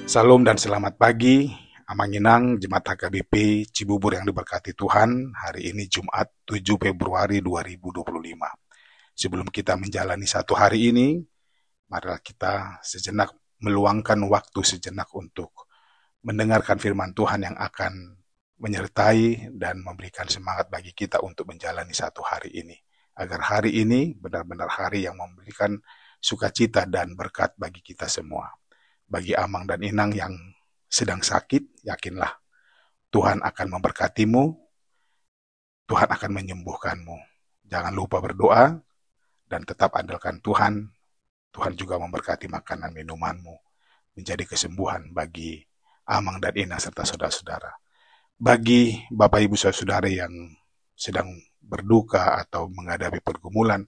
Salam dan selamat pagi, Amanginang, Jemaat HKBP Cibubur yang diberkati Tuhan. Hari ini Jumat 7 Februari 2025. Sebelum kita menjalani satu hari ini, marilah kita sejenak meluangkan waktu sejenak untuk mendengarkan firman Tuhan yang akan menyertai dan memberikan semangat bagi kita untuk menjalani satu hari ini. Agar hari ini benar-benar hari yang memberikan sukacita dan berkat bagi kita semua. Bagi Amang dan Inang yang sedang sakit, yakinlah Tuhan akan memberkatimu, Tuhan akan menyembuhkanmu. Jangan lupa berdoa dan tetap andalkan Tuhan. Tuhan juga memberkati makanan minumanmu, menjadi kesembuhan bagi Amang dan Inang serta saudara-saudara. Bagi Bapak Ibu saudara yang sedang berduka atau menghadapi pergumulan,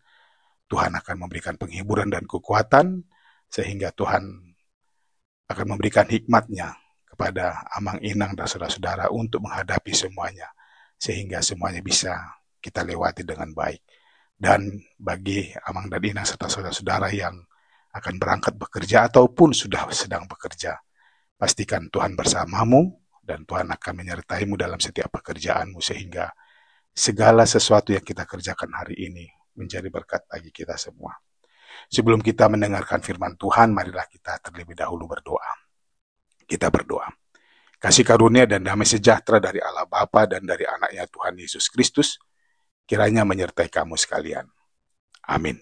Tuhan akan memberikan penghiburan dan kekuatan, sehingga Tuhan akan memberikan hikmatnya kepada Amang, Inang, dan saudara-saudara untuk menghadapi semuanya, sehingga semuanya bisa kita lewati dengan baik. Dan bagi Amang dan Inang serta saudara-saudara yang akan berangkat bekerja ataupun sudah sedang bekerja, pastikan Tuhan bersamamu dan Tuhan akan menyertaimu dalam setiap pekerjaanmu, sehingga segala sesuatu yang kita kerjakan hari ini menjadi berkat bagi kita semua. Sebelum kita mendengarkan firman Tuhan, marilah kita terlebih dahulu berdoa. Kita berdoa. Kasih karunia dan damai sejahtera dari Allah Bapa dan dari anaknya Tuhan Yesus Kristus, kiranya menyertai kamu sekalian. Amin.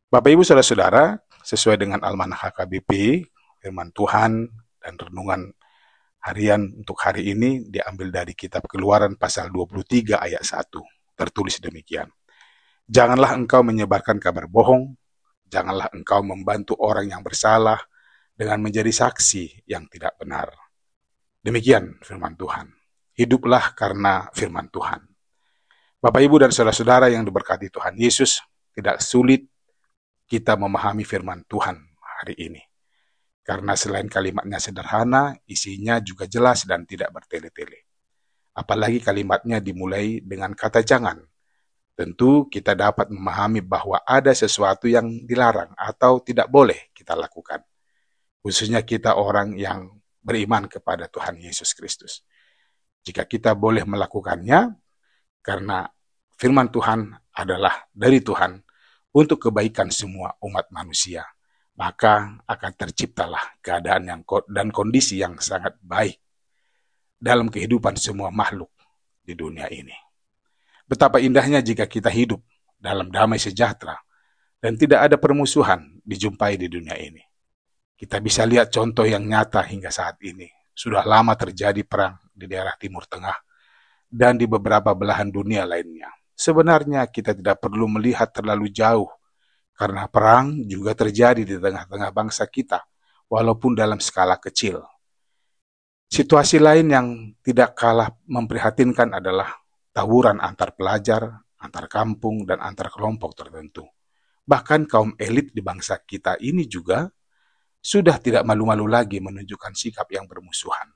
Bapak Ibu saudara-saudara, sesuai dengan Almanah HKBP, firman Tuhan dan renungan harian untuk hari ini diambil dari kitab Keluaran pasal 23 ayat 1. Tertulis demikian. Janganlah engkau menyebarkan kabar bohong, janganlah engkau membantu orang yang bersalah dengan menjadi saksi yang tidak benar. Demikian firman Tuhan. Hiduplah karena firman Tuhan. Bapak, Ibu, dan saudara-saudara yang diberkati Tuhan Yesus, tidak sulit kita memahami firman Tuhan hari ini. Karena selain kalimatnya sederhana, isinya juga jelas dan tidak bertele-tele. Apalagi kalimatnya dimulai dengan kata jangan. Tentu kita dapat memahami bahwa ada sesuatu yang dilarang atau tidak boleh kita lakukan. Khususnya kita orang yang beriman kepada Tuhan Yesus Kristus. Jika kita boleh melakukannya, karena firman Tuhan adalah dari Tuhan untuk kebaikan semua umat manusia, maka akan terciptalah keadaan dan kondisi yang sangat baik dalam kehidupan semua makhluk di dunia ini. Betapa indahnya jika kita hidup dalam damai sejahtera dan tidak ada permusuhan dijumpai di dunia ini. Kita bisa lihat contoh yang nyata hingga saat ini. Sudah lama terjadi perang di daerah Timur Tengah dan di beberapa belahan dunia lainnya. Sebenarnya kita tidak perlu melihat terlalu jauh, karena perang juga terjadi di tengah-tengah bangsa kita, walaupun dalam skala kecil. Situasi lain yang tidak kalah memprihatinkan adalah tawuran antar pelajar, antar kampung, dan antar kelompok tertentu. Bahkan kaum elit di bangsa kita ini juga sudah tidak malu-malu lagi menunjukkan sikap yang bermusuhan.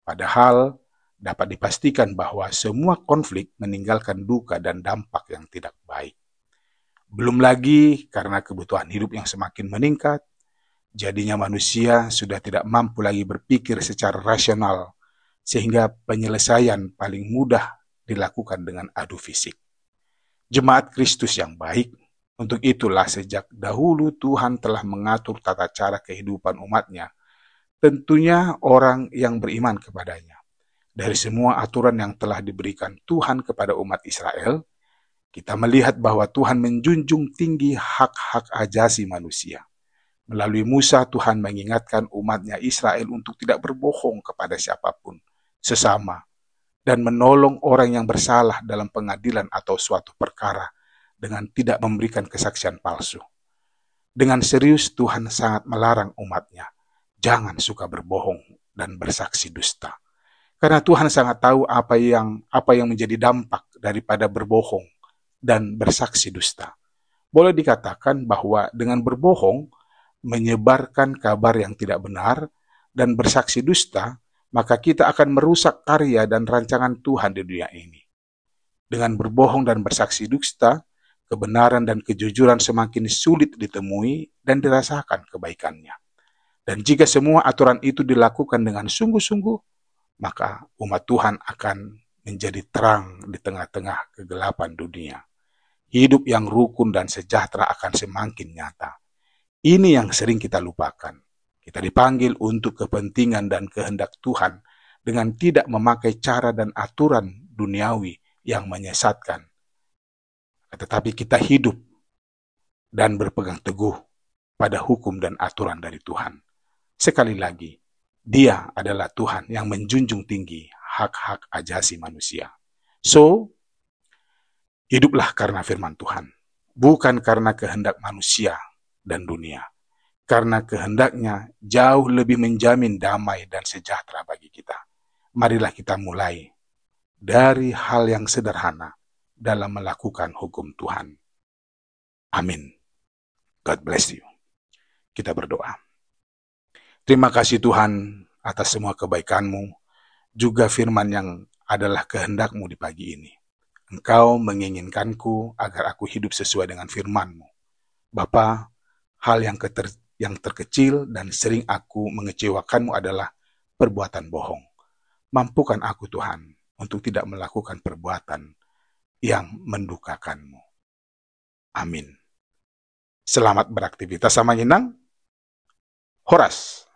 Padahal dapat dipastikan bahwa semua konflik meninggalkan duka dan dampak yang tidak baik. Belum lagi karena kebutuhan hidup yang semakin meningkat, jadinya manusia sudah tidak mampu lagi berpikir secara rasional, sehingga penyelesaian paling mudah dilakukan dengan adu fisik. Jemaat Kristus yang baik, untuk itulah sejak dahulu Tuhan telah mengatur tata cara kehidupan umatnya, tentunya orang yang beriman kepadanya. Dari semua aturan yang telah diberikan Tuhan kepada umat Israel, kita melihat bahwa Tuhan menjunjung tinggi hak-hak ajasi manusia. Melalui Musa, Tuhan mengingatkan umatnya Israel untuk tidak berbohong kepada siapapun, sesama, dan menolong orang yang bersalah dalam pengadilan atau suatu perkara dengan tidak memberikan kesaksian palsu. Dengan serius Tuhan sangat melarang umatnya, jangan suka berbohong dan bersaksi dusta. Karena Tuhan sangat tahu apa yang menjadi dampak daripada berbohong dan bersaksi dusta. Boleh dikatakan bahwa dengan berbohong, menyebarkan kabar yang tidak benar, dan bersaksi dusta, maka kita akan merusak karya dan rancangan Tuhan di dunia ini. Dengan berbohong dan bersaksi dusta, kebenaran dan kejujuran semakin sulit ditemui dan dirasakan kebaikannya. Dan jika semua aturan itu dilakukan dengan sungguh-sungguh, maka umat Tuhan akan menjadi terang di tengah-tengah kegelapan dunia. Hidup yang rukun dan sejahtera akan semakin nyata. Ini yang sering kita lupakan. Kita dipanggil untuk kepentingan dan kehendak Tuhan dengan tidak memakai cara dan aturan duniawi yang menyesatkan. Tetapi kita hidup dan berpegang teguh pada hukum dan aturan dari Tuhan. Sekali lagi, Dia adalah Tuhan yang menjunjung tinggi hak-hak ajasi manusia. So, hiduplah karena firman Tuhan, bukan karena kehendak manusia dan dunia. Karena kehendaknya jauh lebih menjamin damai dan sejahtera bagi kita. Marilah kita mulai dari hal yang sederhana dalam melakukan hukum Tuhan. Amin. God bless you. Kita berdoa. Terima kasih Tuhan atas semua kebaikan-Mu, juga firman yang adalah kehendak-Mu di pagi ini. Engkau menginginkanku agar aku hidup sesuai dengan firman-Mu. Bapa, hal yang terkecil dan sering aku mengecewakanmu adalah perbuatan bohong. Mampukan aku Tuhan untuk tidak melakukan perbuatan yang mendukakanmu. Amin. Selamat beraktivitas sama Inang. Horas.